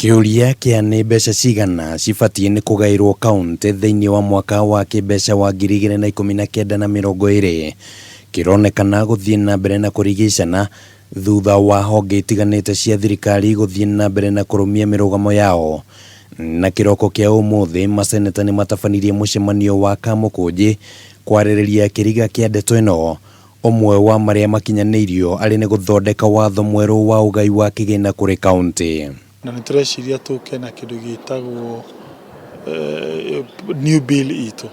Kiuria kia ni mbeca cigana cibatie ni kugairwo kaunti thiini wa mwaka wa kimbeca wa 2019 na 2020 kironekana guthie na mbere na kurigicana thutha wa honge itiganite cia thirikari guthie na mbere na kurumia mirugamo yao. Na kiroko kia umuthi maseneta ni matabanirie mucemanio wa Kamukunji kwaririria kiriga kia ndeto ino. Omwe wa maria makinyanirio ari ni guthondeka watho mweru wa ugai wa kigina kuri kaunti. Na nitũreciria tũke na kĩndũ gĩtagwo new bill itu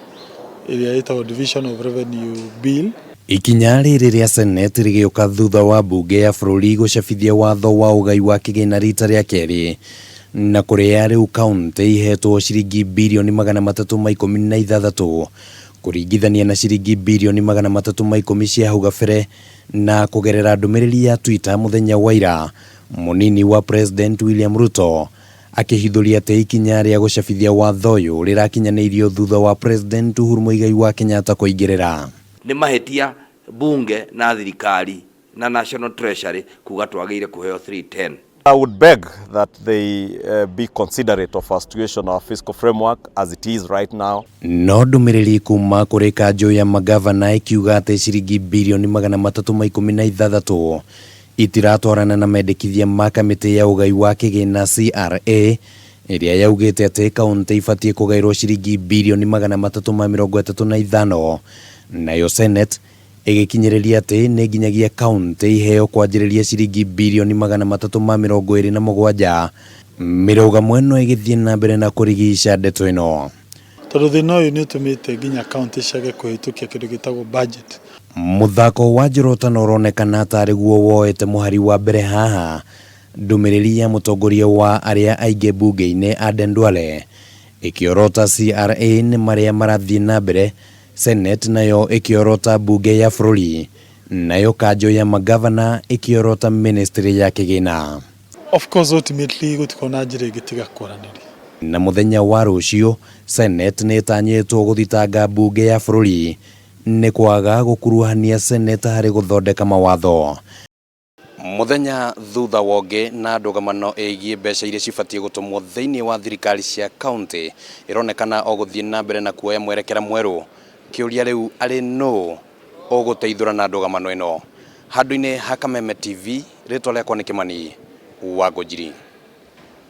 ĩrĩa ĩtagwo division of revenue bill. Ikinya rĩrĩ rĩa Senate rĩgĩũka thutha wa mbunge ya bũrũri gũcabithia watho wa ugai wa kĩgĩna rita rĩa kerĩ, na kũrĩa rĩu kaunti ihetwo ciringi bilioni 316 kũringithania na ciringi bilioni 310 cia hau gabere. Na kũgerera ndũmĩrĩri ya Twitter mũthenya wa ira, munini wa President William Ruto akihithuria atĩ ikinya rĩa gũcabithia watho ũyũ rĩrakinyanĩirio thutha wa President Uhuru Muigai wa Kenyatta kũingĩrĩra. Nĩ mahĩtia bunge na thirikari na National Treasury kuga twagĩrĩire kũheo 310. I would beg that they be considerate of our situation, our fiscal framework as it is right now. No ndũmĩrĩri kuma kũrĩ kanjũ ya magavana ikiuga atĩ ciringi bilioni 316 itiratwarana na mendekithia ma kamĩtĩ ya ugai wa kĩgĩna CRA ĩrĩa yaugĩte atĩ kaunti ibatie kũgairwo ciringi bilioni 335, nayo Senate ĩgĩkinyĩrĩria atĩ nĩ nginyagia kaunti iheo kwanjĩrĩria ciringi bilioni 327. Mĩrũgamo ĩno ĩgĩthiĩ na mbere na kũrigica ndeto ĩno. Tondũ thĩna ũyũ nĩ ũtũmĩte nginya kaunti ciage kũhĩtũkia kĩndũ gĩtagwo budget. Muthako wa njorotano ũronekana tarĩ guo woete mũhari wa mbere haha. Ndũmĩrĩri ya mũtongoria wa arĩa aingĩ bunge-inĩ Aden Duale ĩkĩorota CRA nĩ marĩa marathiĩ na mbere, Senate nayo ĩkĩorota bunge ya bũrũri, nayo kanjũ ya magavana ĩkĩorota ministry ya kĩgĩna. Of course ultimately gũtikona njĩra ĩngĩ tiga kwaranĩria. Na mũthenya wa rũciũ Senate nĩ ĩtanyĩtwo gũthitanga bunge ya bũrũri nĩ kwaga gũkuruhania Senate harĩ gũthondeka mawatho. Muthenya thutha wonge na ndũgamano ĩgiĩ mbeca iria cibatie gũtũmwo thĩinĩ wa thirikari cia kaunti ĩronekana o gũthiĩ na mbere na kuoya mwerekera mwerũ. Kĩũria rĩu arĩ nũ ũgũteithũra na ndũgamano ĩno. Handũ-inĩ ha Kameme TV, rĩtwa rĩakwa nĩ Kimani wa Ngũnjiri.